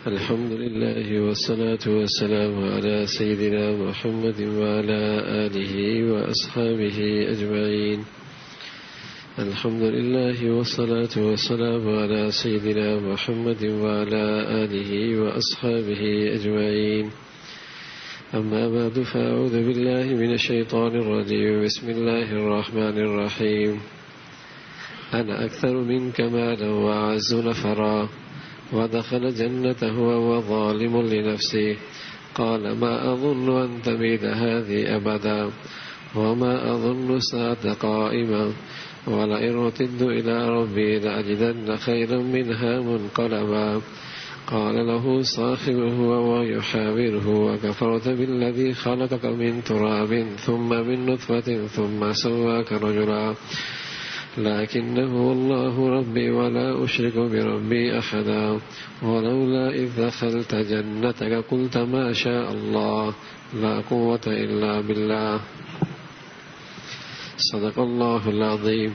الحمد لله والصلاة والسلام على سيدنا محمد وعلى آله وأصحابه أجمعين. الحمد لله والصلاة والسلام على سيدنا محمد وعلى آله وأصحابه أجمعين. أما بعد، فأعوذ بالله من الشيطان الرجيم. بسم الله الرحمن الرحيم. أنا أكثر منك مالا وأعز نفرا، ودخل جنته وهو ظالم لنفسه قال ما أظن أن تبيد هذه أبدا وما أظن الساعة قائمة ولئن رددت إلى ربي لأجدن خيرا منها منقلبا. قال له صاحبه وهو يحاوره وكفرت بالذي خلقك من تراب ثم من نطفة ثم سواك رجلا لكنه الله ربي ولا أشرك بربي أحدا. ولولا إذ دخلت جنتك قلت ما شاء الله لا قوة إلا بالله. صدق الله العظيم.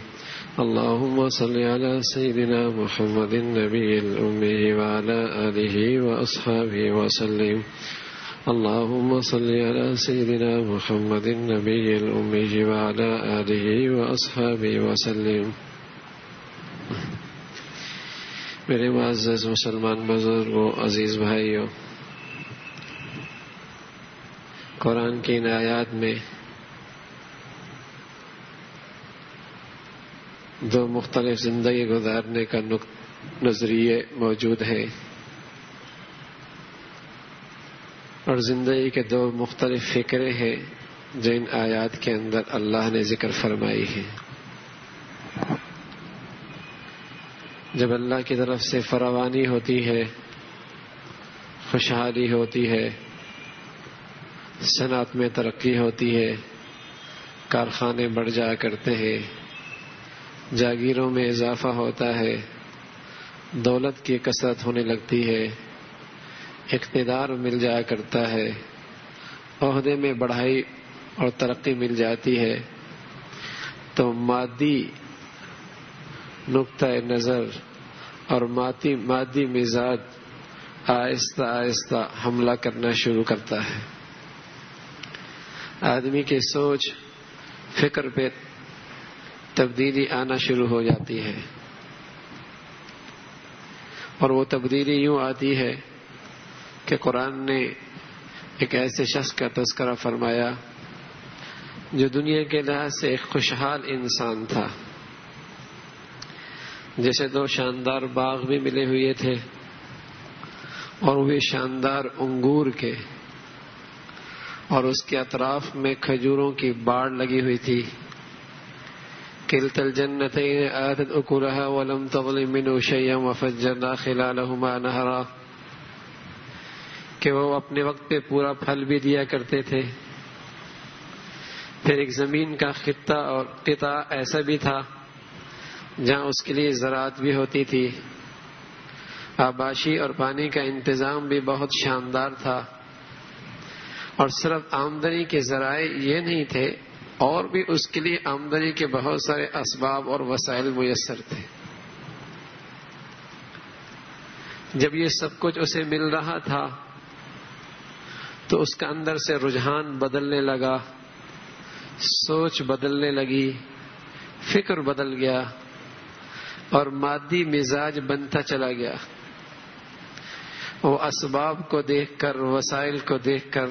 اللهم صل على سيدنا محمد النبي الأمي وعلى آله وأصحابه وسلم. اللهم صل على سيدنا محمد النبي الأمي وعلى آله وأصحابه وسلم. میرے معزز مسلمان بزرگوں، عزیز بھائیوں، قرآن کی ان آیات میں دو مختلف زندگی گزارنے کا نظریے موجود ہیں، اور زندگی کے دو مختلف فکریں ہیں جو ان آیات کے اندر اللہ نے ذکر فرمائی ہیں۔ جب اللہ کی طرف سے فراوانی ہوتی ہے، خوشحالی ہوتی ہے، صنعت میں ترقی ہوتی ہے، کارخانے بڑھ جایا کرتے ہیں، جاگیروں میں اضافہ ہوتا ہے، دولت کی کثرت ہونے لگتی ہے، اقتدار مل جایا کرتا ہے، عہدے میں بڑھائی اور ترقی مل جاتی ہے، تو مادی نقطہ نظر اور مادی مزاج آہستہ آہستہ حملہ کرنا شروع کرتا ہے۔ آدمی کی سوچ فکر پہ تبدیلی آنا شروع ہو جاتی ہے، اور وہ تبدیلی یوں آتی ہے کہ قرآن نے ایک ایسے شخص کا تذکرہ فرمایا جو دنیا کے لحاظ سے ایک خوشحال انسان تھا، جیسے دو شاندار باغ بھی ملے ہوئے تھے، اور وہ شاندار انگور کے، اور اس کے اطراف میں کھجوروں کی باڑ لگی ہوئی تھی۔ کلتا الجنتین آتت اکلها ولم تظلم منه شیئا وفجرنا خلالهما نہرا، کہ وہ اپنے وقت پہ پورا پھل بھی دیا کرتے تھے۔ پھر ایک زمین کا خطہ اور قطعہ ایسا بھی تھا جہاں اس کے لیے زراعت بھی ہوتی تھی، آباشی اور پانی کا انتظام بھی بہت شاندار تھا، اور صرف آمدنی کے ذرائع یہ نہیں تھے، اور بھی اس کے لیے آمدنی کے بہت سارے اسباب اور وسائل میسر تھے۔ جب یہ سب کچھ اسے مل رہا تھا تو اس کا اندر سے رجحان بدلنے لگا، سوچ بدلنے لگی، فکر بدل گیا، اور مادی مزاج بنتا چلا گیا۔ وہ اسباب کو دیکھ کر، وسائل کو دیکھ کر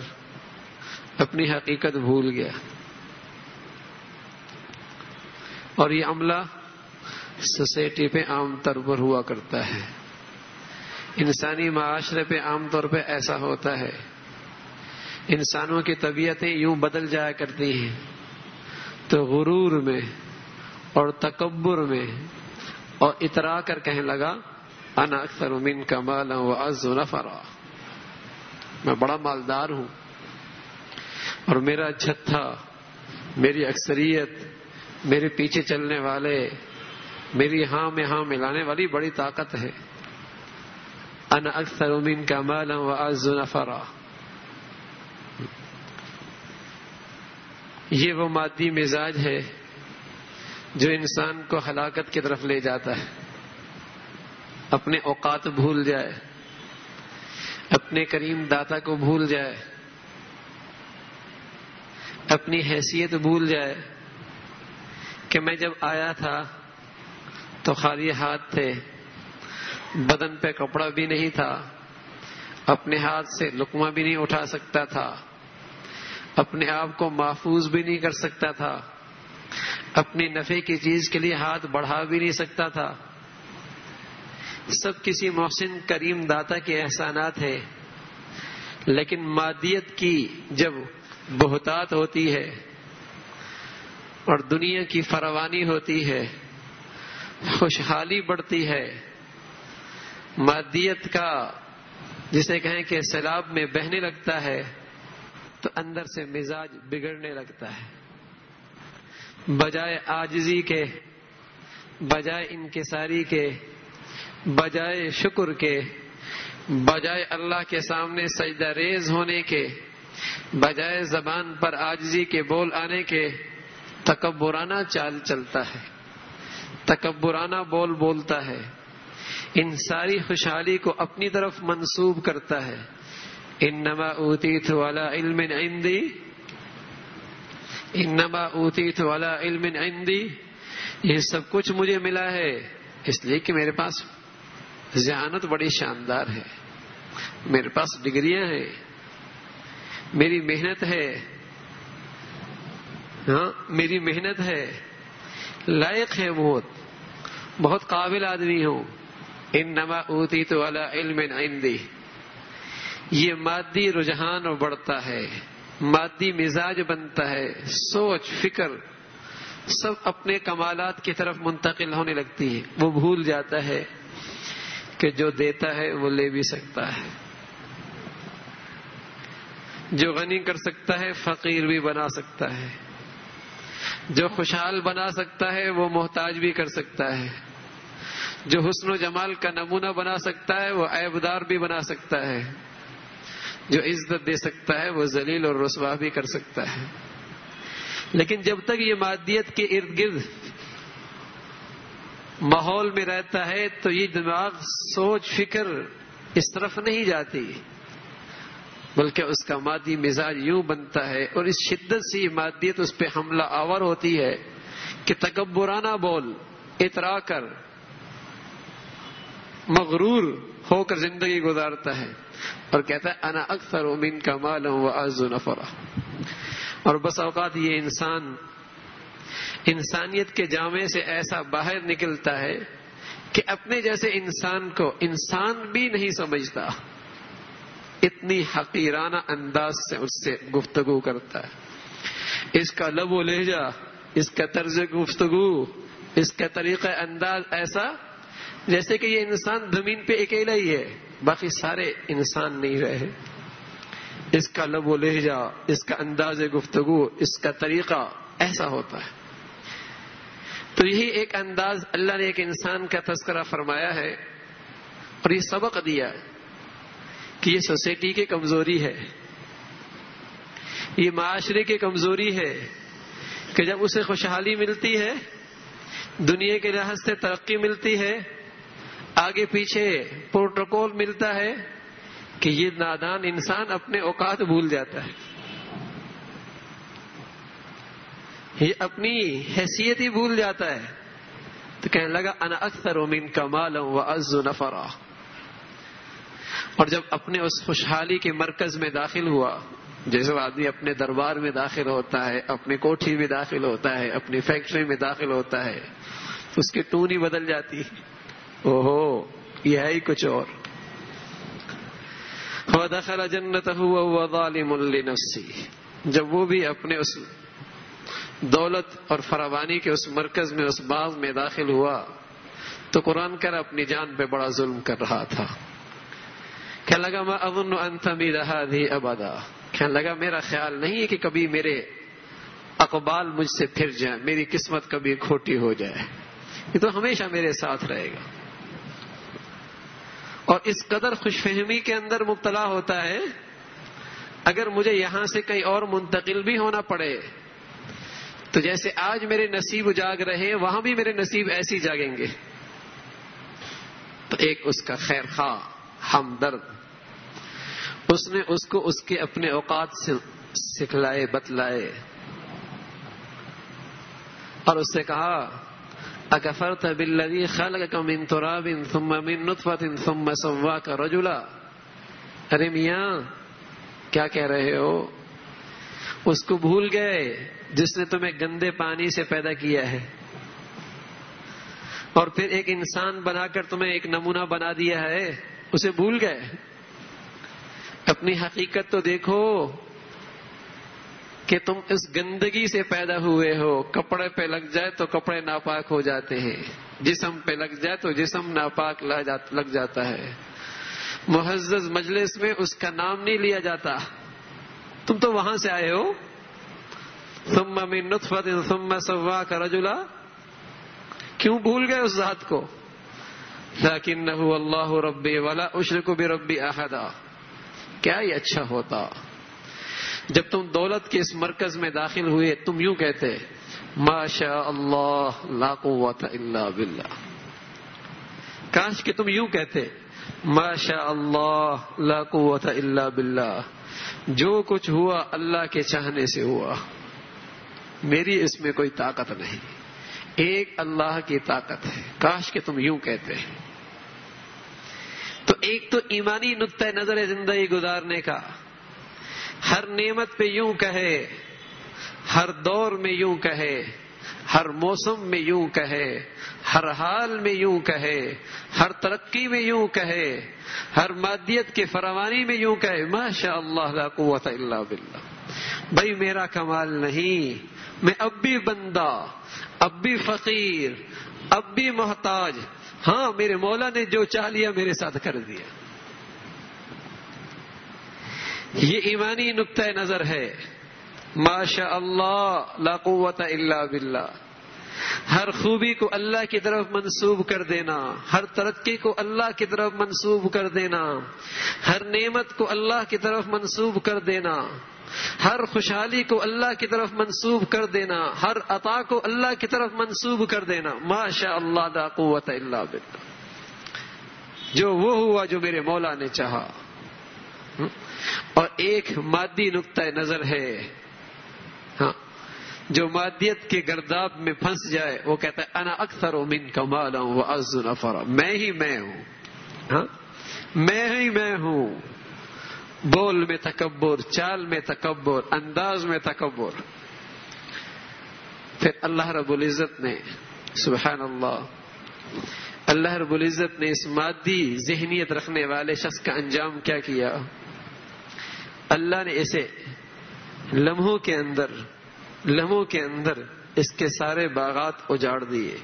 اپنی حقیقت بھول گیا، اور یہ عملہ سوسائٹی پہ عام طور پر ہوا کرتا ہے، انسانی معاشرے پہ عام طور پہ ایسا ہوتا ہے۔ انسانوں کی طبیعتیں یوں بدل جایا کرتی ہیں، تو غرور میں اور تکبر میں اور اترا کر کہنے لگا انا اکثر منک مالا واعز نفرا، میں بڑا مالدار ہوں، اور میرا جتھا، میری اکثریت، میرے پیچھے چلنے والے، میری ہاں میں ہاں ملانے والی بڑی طاقت ہے۔ انا اکثر منک مالا واعز نفرا، یہ وہ مادی مزاج ہے جو انسان کو ہلاکت کی طرف لے جاتا ہے، اپنے اوقات بھول جائے، اپنے کریم داتا کو بھول جائے، اپنی حیثیت بھول جائے کہ میں جب آیا تھا تو خالی ہاتھ تھے، بدن پہ کپڑا بھی نہیں تھا، اپنے ہاتھ سے لقمہ بھی نہیں اٹھا سکتا تھا، اپنے آپ کو محفوظ بھی نہیں کر سکتا تھا، اپنی نفع کی چیز کے لیے ہاتھ بڑھا بھی نہیں سکتا تھا۔ سب کسی محسن کریم داتا کے احسانات ہیں، لیکن مادیت کی جب بہتات ہوتی ہے اور دنیا کی فراوانی ہوتی ہے، خوشحالی بڑھتی ہے، مادیت کا جسے کہیں کہ سیلاب میں بہنے لگتا ہے تو اندر سے مزاج بگڑنے لگتا ہے۔ بجائے عاجزی کے، بجائے انکساری کے، بجائے شکر کے، بجائے اللہ کے سامنے سجدہ ریز ہونے کے، بجائے زبان پر عاجزی کے بول آنے کے، تکبرانہ چال چلتا ہے، تکبرانہ بول بولتا ہے، ان ساری خوشحالی کو اپنی طرف منسوب کرتا ہے۔ انما اوتیت علی علم عندی، انما اوتیت علی علم عندی، یہ سب کچھ مجھے ملا ہے اس لیے کہ میرے پاس ذہانت بڑی شاندار ہے، میرے پاس ڈگریاں ہیں، میری محنت ہے، ہاں میری محنت ہے، لائق ہے، بہت قابل آدمی ہوں۔ انما اوتیت علی علم عندی، یہ مادی رجحان بڑھتا ہے، مادی مزاج بنتا ہے، سوچ فکر سب اپنے کمالات کی طرف منتقل ہونے لگتی ہے۔ وہ بھول جاتا ہے کہ جو دیتا ہے وہ لے بھی سکتا ہے، جو غنی کر سکتا ہے فقیر بھی بنا سکتا ہے، جو خوشحال بنا سکتا ہے وہ محتاج بھی کر سکتا ہے، جو حسن و جمال کا نمونہ بنا سکتا ہے وہ عیبدار بھی بنا سکتا ہے، جو عزت دے سکتا ہے وہ ذلیل اور رسوا بھی کر سکتا ہے۔ لیکن جب تک یہ مادیت کے ارد گرد ماحول میں رہتا ہے تو یہ دماغ سوچ فکر اس طرف نہیں جاتی، بلکہ اس کا مادی مزاج یوں بنتا ہے اور اس شدت سے یہ مادیت اس پہ حملہ آور ہوتی ہے کہ تکبرانہ بول اترا کر مغرور ہو کر زندگی گزارتا ہے اور کہتا ہے انا اکثر منک مالا واعز نفرا۔ اور بس اوقات یہ انسان انسانیت کے جامے سے ایسا باہر نکلتا ہے کہ اپنے جیسے انسان کو انسان بھی نہیں سمجھتا، اتنی حقیرانہ انداز سے اس سے گفتگو کرتا ہے۔ اس کا لب و لہجہ، اس کا طرز گفتگو، اس کا طریقہ انداز ایسا جیسے کہ یہ انسان زمین پہ اکیلا ہی ہے، باقی سارے انسان نہیں رہے۔ اس کا لب و لہجہ، اس کا انداز گفتگو، اس کا طریقہ ایسا ہوتا ہے۔ تو یہی ایک انداز اللہ نے ایک انسان کا تذکرہ فرمایا ہے اور یہ سبق دیا کہ یہ سوسائٹی کی کمزوری ہے، یہ معاشرے کی کمزوری ہے کہ جب اسے خوشحالی ملتی ہے، دنیا کے لحاظ سے ترقی ملتی ہے، آگے پیچھے پروٹوکول ملتا ہے، کہ یہ نادان انسان اپنے اوقات بھول جاتا ہے، یہ اپنی حیثیت ہی بھول جاتا ہے۔ تو کہنے لگا انا اکثر منک مالا واعز نفرا۔ اور جب اپنے اس خوشحالی کے مرکز میں داخل ہوا، جیسے آدمی اپنے دربار میں داخل ہوتا ہے، اپنی کوٹھی میں داخل ہوتا ہے، اپنی فیکٹری میں داخل ہوتا ہے، اس کی ٹون ہی بدل جاتی ہے، اوہو یہ ہے ہی کچھ اور۔ وَدَخَلَ جَنَّتَهُ وَهُوَ ظَالِمٌ لِنَفْسِهِ، جب وہ بھی اپنے اس دولت اور فراوانی کے اس مرکز میں، اس باغ میں داخل ہوا تو قرآن کر اپنی جان پہ بڑا ظلم کر رہا تھا۔ کہنے لگا مَا أَظُنُّ أَن تَبِيدَ هَٰذِهِ أَبَدًا، کہنے لگا میرا خیال نہیں ہے کہ کبھی میرے اقبال مجھ سے پھر جائیں، میری قسمت کبھی کھوٹی ہو جائے، یہ تو ہمیشہ میرے ساتھ رہے گا۔ اور اس قدر خوش فہمی کے اندر مبتلا ہوتا ہے، اگر مجھے یہاں سے کہیں اور منتقل بھی ہونا پڑے تو جیسے آج میرے نصیب جاگ رہے ہیں وہاں بھی میرے نصیب ایسی جاگیں گے۔ تو ایک اس کا خیر خواہ، ہمدرد اس نے اس کو اس کے اپنے اوقات سے سکھلائے بتلائے اور اس سے کہا اکفرت بالذی خلقک من تراب ثم من نطفۃ ثم سواک رجلا. ارے میاں کیا کہہ رہے ہو؟ اس کو بھول گئے جس نے تمہیں گندے پانی سے پیدا کیا ہے اور پھر ایک انسان بنا کر تمہیں ایک نمونہ بنا دیا ہے، اسے بھول گئے؟ اپنی حقیقت تو دیکھو کہ تم اس گندگی سے پیدا ہوئے ہو. کپڑے پہ لگ جائے تو کپڑے ناپاک ہو جاتے ہیں، جسم پہ لگ جائے تو جسم ناپاک لگ جاتا ہے. معزز مجلس میں اس کا نام نہیں لیا جاتا. تم تو وہاں سے آئے ہو. ثم من نطفۃ ثم سواک رجلا. کیوں بھول گئے اس ذات کو؟ لکنہ اللہ ربی ولا اشرک بربی احدا. کیا یہ اچھا ہوتا جب تم دولت کے اس مرکز میں داخل ہوئے تم یوں کہتے ما شاء اللہ لا قوت الا باللہ. کاش کہ تم یوں کہتے ما شاء اللہ لا قوت الا باللہ. جو کچھ ہوا اللہ کے چاہنے سے ہوا، میری اس میں کوئی طاقت نہیں، ایک اللہ کی طاقت ہے. کاش کہ تم یوں کہتے. تو ایک تو ایمانی نقطہ نظر ہے زندگی گزارنے کا. ہر نعمت پہ یوں کہے، ہر دور میں یوں کہے، ہر موسم میں یوں کہے، ہر حال میں یوں کہے، ہر ترقی میں یوں کہے، ہر مادیت کے فراوانی میں یوں کہے ما شاء اللہ لا قوت الا باللہ. بھائی میرا کمال نہیں، میں اب بھی بندہ، اب بھی فقیر، اب بھی محتاج. ہاں میرے مولا نے جو چاہ لیا میرے ساتھ کر دیا. یہ ایمانی نقطہ نظر ہے. ما شاء اللہ لا قوت الا باللہ. ہر خوبی کو اللہ کی طرف منسوب کر دینا، ہر ترقی کو اللہ کی طرف منسوب کر دینا، ہر نعمت کو اللہ کی طرف منسوب کر دینا، ہر خوشحالی کو اللہ کی طرف منسوب کر دینا، ہر عطا کو اللہ کی طرف منسوب کر دینا. ما شاء اللہ لا قوت الا باللہ. جو وہ ہوا جو میرے مولا نے چاہا. اور ایک مادی نقطہ نظر ہے، ہاں جو مادیت کے گرداب میں پھنس جائے وہ کہتا ہے انا اکثر منک مالا واعز نفرا. میں ہی میں ہوں، ہاں میں ہی میں ہوں. بول میں تکبر، چال میں تکبر، انداز میں تکبر. پھر اللہ رب العزت نے سبحان اللہ رب العزت نے اس مادی ذہنیت رکھنے والے شخص کا انجام کیا کیا؟ اللہ نے اسے لمحوں کے اندر اس کے سارے باغات اجاڑ دیے.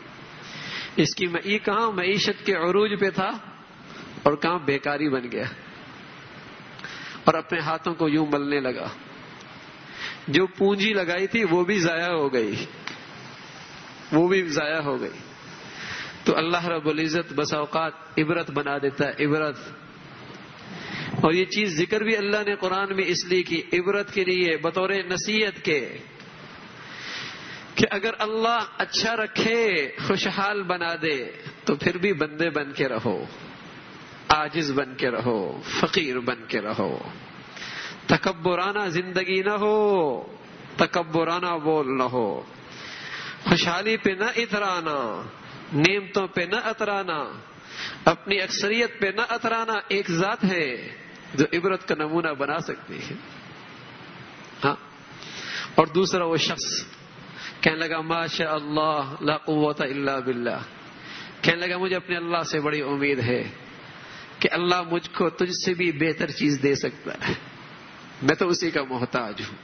اس کی یہ کہاں معیشت کے عروج پہ تھا اور کہاں بیکاری بن گیا اور اپنے ہاتھوں کو یوں ملنے لگا. جو پونجی لگائی تھی وہ بھی ضائع ہو گئی. تو اللہ رب العزت بس اوقات عبرت بنا دیتا ہے، عبرت. اور یہ چیز ذکر بھی اللہ نے قرآن میں اس لیے کی، عبرت کے لیے، بطور نصیحت کے کہ اگر اللہ اچھا رکھے، خوشحال بنا دے تو پھر بھی بندے بن کے رہو، عاجز بن کے رہو، فقیر بن کے رہو. تکبرانہ زندگی نہ ہو، تکبرانہ بول نہ ہو، خوشحالی پہ نہ اترانا، نعمتوں پہ نہ اترانا، اپنی اکثریت پہ نہ اترانا. ایک ذات ہے جو عبرت کا نمونہ بنا سکتی ہے. ہاں اور دوسرا وہ شخص کہنے لگا ما شاء اللہ لا قوت الا باللہ. کہنے لگا مجھے اپنے اللہ سے بڑی امید ہے کہ اللہ مجھ کو تجھ سے بھی بہتر چیز دے سکتا ہے، میں تو اسی کا محتاج ہوں.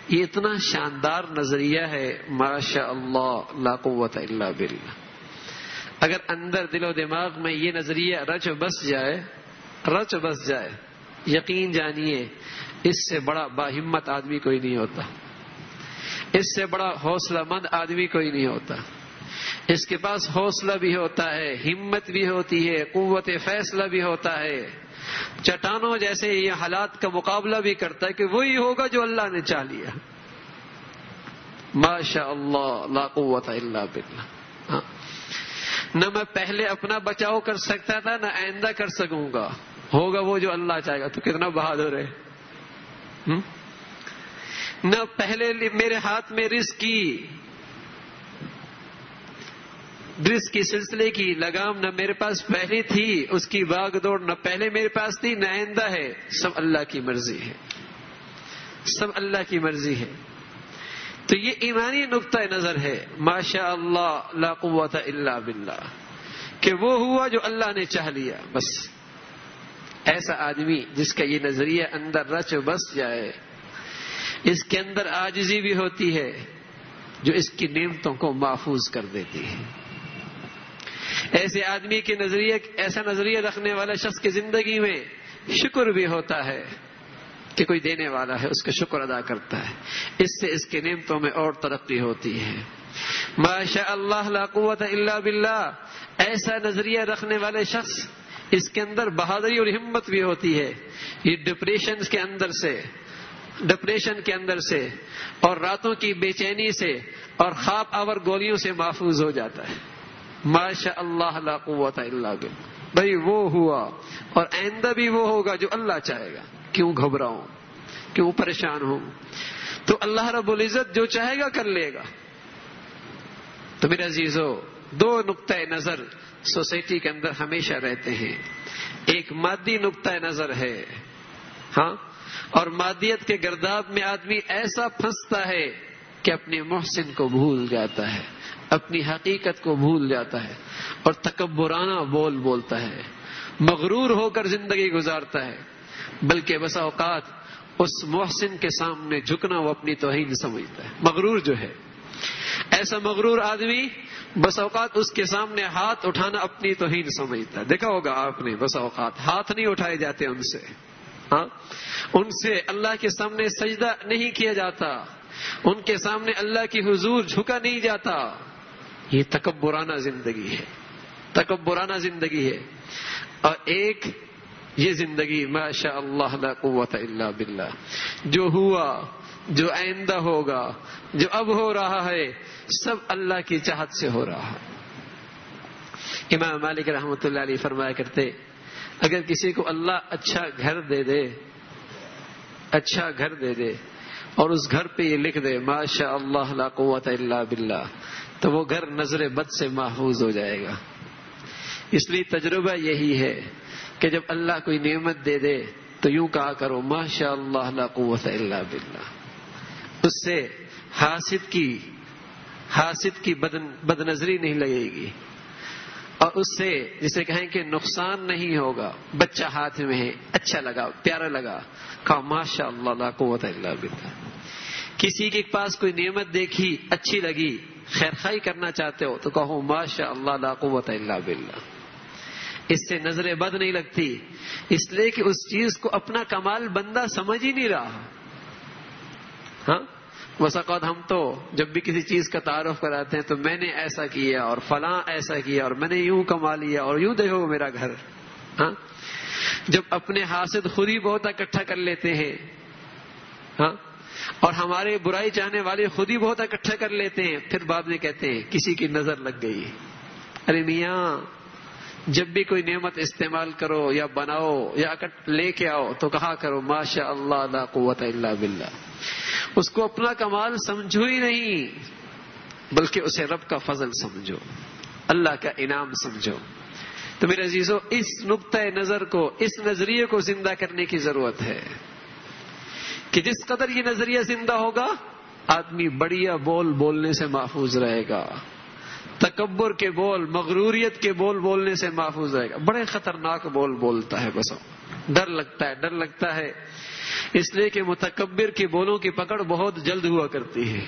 یہ اتنا شاندار نظریہ ہے ما شاء اللہ لا قوت الا باللہ. اگر اندر دل و دماغ میں یہ نظریہ رچ بس جائے یقین جانیے اس سے بڑا باہمت آدمی کوئی نہیں ہوتا، اس سے بڑا حوصلہ مند آدمی کوئی نہیں ہوتا. اس کے پاس حوصلہ بھی ہوتا ہے، ہمت بھی ہوتی ہے، قوت فیصلہ بھی ہوتا ہے، چٹانوں جیسے یہ حالات کا مقابلہ بھی کرتا ہے کہ وہی ہوگا جو اللہ نے چاہ لیا. ما شاء اللہ لا قوت الا باللہ. نہ میں پہلے اپنا بچاؤ کر سکتا تھا، نہ آئندہ کر سکوں گا. ہوگا وہ جو اللہ چاہے گا. تو کتنا بہادر ہے. نہ پہلے میرے ہاتھ میں رزق کی سلسلے کی لگام نہ میرے پاس پہلے تھی، اس کی باغ دوڑ نہ پہلے میرے پاس تھی نہ آئندہ ہے. سب اللہ کی مرضی ہے، سب اللہ کی مرضی ہے. تو یہ ایمانی نقطہ نظر ہے ماشاء اللہ لا قوت الا باللہ، کہ وہ ہوا جو اللہ نے چاہ لیا بس. ایسا آدمی جس کا یہ نظریہ اندر رچ بس جائے، اس کے اندر عاجزی بھی ہوتی ہے جو اس کی نعمتوں کو محفوظ کر دیتی ہے. ایسے آدمی کے ایسا نظریہ رکھنے والا شخص کی زندگی میں شکر بھی ہوتا ہے کہ کوئی دینے والا ہے، اس کا شکر ادا کرتا ہے. اس سے اس کے نعمتوں میں اور ترقی ہوتی ہے. ماشاء اللہ لا قوت الا باللہ. ایسا نظریہ رکھنے والے شخص اس کے اندر بہادری اور ہمت بھی ہوتی ہے. یہ ڈپریشن کے اندر سے اور راتوں کی بے چینی سے اور خواب آور گولیوں سے محفوظ ہو جاتا ہے. ماشاء اللہ لا قوت الا باللہ. بھائی وہ ہوا اور آئندہ بھی وہ ہوگا جو اللہ چاہے گا. کیوں گھبراؤں، کیوں پریشان ہوں؟ تو اللہ رب العزت جو چاہے گا کر لے گا. تو میرے عزیزو، دو نقطۂ نظر سوسائٹی کے اندر ہمیشہ رہتے ہیں. ایک مادی نقطۂ نظر ہے، ہاں، اور مادیت کے گرداب میں آدمی ایسا پھنستا ہے کہ اپنے محسن کو بھول جاتا ہے، اپنی حقیقت کو بھول جاتا ہے اور تکبرانہ بولتا ہے، مغرور ہو کر زندگی گزارتا ہے. بلکہ بسا اوقات اس محسن کے سامنے جھکنا وہ اپنی توہین سمجھتا ہے. مغرور جو ہے، ایسا مغرور آدمی بس اوقات اس کے سامنے ہاتھ اٹھانا اپنی توہین سمجھتا ہے. دیکھا ہوگا آپ نے، بس اوقات ہاتھ نہیں اٹھائے جاتے ان سے، ہاں، ان سے اللہ کے سامنے سجدہ نہیں کیا جاتا، ان کے سامنے اللہ کی حضور جھکا نہیں جاتا. یہ تکبرانہ زندگی ہے، تکبرانہ زندگی ہے. اور ایک یہ زندگی ماشاء اللہ لا قوت الا باللہ، جو ہوا، جو آئندہ ہوگا، جو اب ہو رہا ہے، سب اللہ کی چاہت سے ہو رہا ہے. امام مالک رحمۃ اللہ علیہ فرمایا کرتے، اگر کسی کو اللہ اچھا گھر دے دے اور اس گھر پہ یہ لکھ دے ماشاء اللہ لا قوت الا باللہ، تو وہ گھر نظر بد سے محفوظ ہو جائے گا. اس لیے تجربہ یہی ہے کہ جب اللہ کوئی نعمت دے دے تو یوں کہا کرو ماشاء اللہ لا قوت الا باللہ. اس سے حاسد کی بد نظری نہیں لگے گی، اور اس سے جسے کہیں کہ نقصان نہیں ہوگا. بچہ ہاتھ میں ہے، اچھا لگا، پیارا لگا، کہا ماشاء اللہ لا قوت الا باللہ. کسی کے پاس کوئی نعمت دیکھی، اچھی لگی، خیر خواہی کرنا چاہتے ہو تو کہو ماشاء اللہ لا قوت الا باللہ. اس سے نظر بد نہیں لگتی، اس لیے کہ اس چیز کو اپنا کمال بندہ سمجھ ہی نہیں رہا. ہاں، بس اوقات ہم تو جب بھی کسی چیز کا تعارف کراتے ہیں تو میں نے ایسا کیا اور فلاں ایسا کیا اور میں نے یوں کما لیا اور یوں دیکھو میرا گھر. ہاں، جب اپنے حاسد خود ہی بہت اکٹھا کر لیتے ہیں، ہاں، اور ہمارے برائی چاہنے والے خود ہی بہت اکٹھا کر لیتے ہیں، پھر بعد میں کہتے ہیں کسی کی نظر لگ گئی. ارے میاں، جب بھی کوئی نعمت استعمال کرو یا بناؤ یا لے کے آؤ تو کہا کرو ماشاء اللہ لا قوت الا باللہ. اس کو اپنا کمال سمجھو ہی نہیں، بلکہ اسے رب کا فضل سمجھو، اللہ کا انعام سمجھو. تو میرے عزیزو، اس نقطۂ نظر کو، اس نظریے کو زندہ کرنے کی ضرورت ہے کہ جس قدر یہ نظریہ زندہ ہوگا آدمی بڑھیا بولنے سے محفوظ رہے گا، تکبر کے بول، مغروریت کے بولنے سے محفوظ رہے گا. بڑے خطرناک بولتا ہے، بس ڈر لگتا ہے اس لیے کہ متکبر کے بولوں کی پکڑ بہت جلد ہوا کرتی ہے.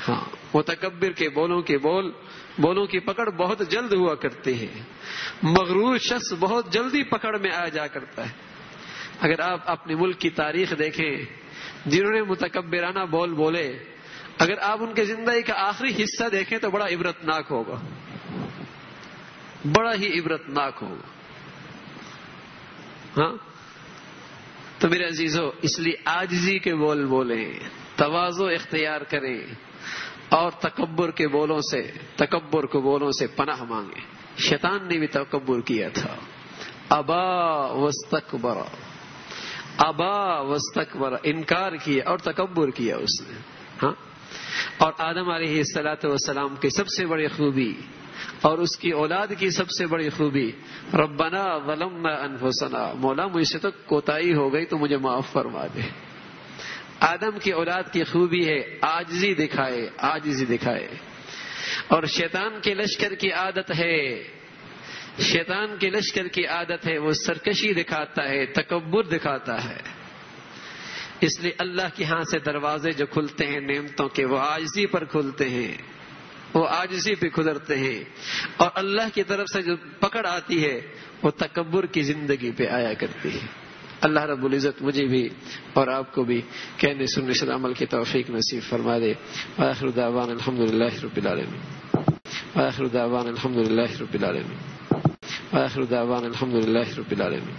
ہاں، متکبر کے بولوں کی پکڑ بہت جلد ہوا کرتی ہے. مغرور شخص بہت جلدی پکڑ میں آ جا کرتا ہے. اگر آپ اپنے ملک کی تاریخ دیکھیں، جنہوں نے متکبرانہ بولے، اگر آپ ان کے زندگی کا آخری حصہ دیکھیں تو بڑا عبرتناک ہوگا، بڑا ہی عبرتناک ہوگا. ہاں، تو میرے عزیزو، اس لیے عاجزی کے بولیں، تواضع اختیار کریں اور تکبر کے بولوں سے پناہ مانگیں. شیطان نے بھی تکبر کیا تھا، ابا واستکبر، ابا واستکبر، انکار کیا اور تکبر کیا اس نے. ہاں، اور آدم علیہ الصلوۃ والسلام کی سب سے بڑی خوبی اور اس کی اولاد کی سب سے بڑی خوبی، ربنا ظلمنا انفسنا، مولا مجھ سے تو کوتاہی ہو گئی تو مجھے معاف فرما دے. آدم کی اولاد کی خوبی ہے عاجزی دکھائے، عاجزی دکھائے. اور شیطان کے لشکر کی عادت ہے، شیطان کے لشکر کی عادت ہے وہ سرکشی دکھاتا ہے، تکبر دکھاتا ہے. اس لیے اللہ کے ہاں سے دروازے جو کھلتے ہیں نعمتوں کے، وہ عاجزی پر کھلتے ہیں، وہ عاجزی پہ کھلتے ہیں. اور اللہ کی طرف سے جو پکڑ آتی ہے وہ تکبر کی زندگی پہ آیا کرتی ہے. اللہ رب العزت مجھے بھی اور آپ کو بھی کہنے سننے سے عمل کی توفیق نصیب فرما دے. وآخر دعوانا الحمدللہ رب العالمین. وآخر دعوانا الحمدللہ رب العالمین. وآخر دعوانا الحمدللہ رب العالمین.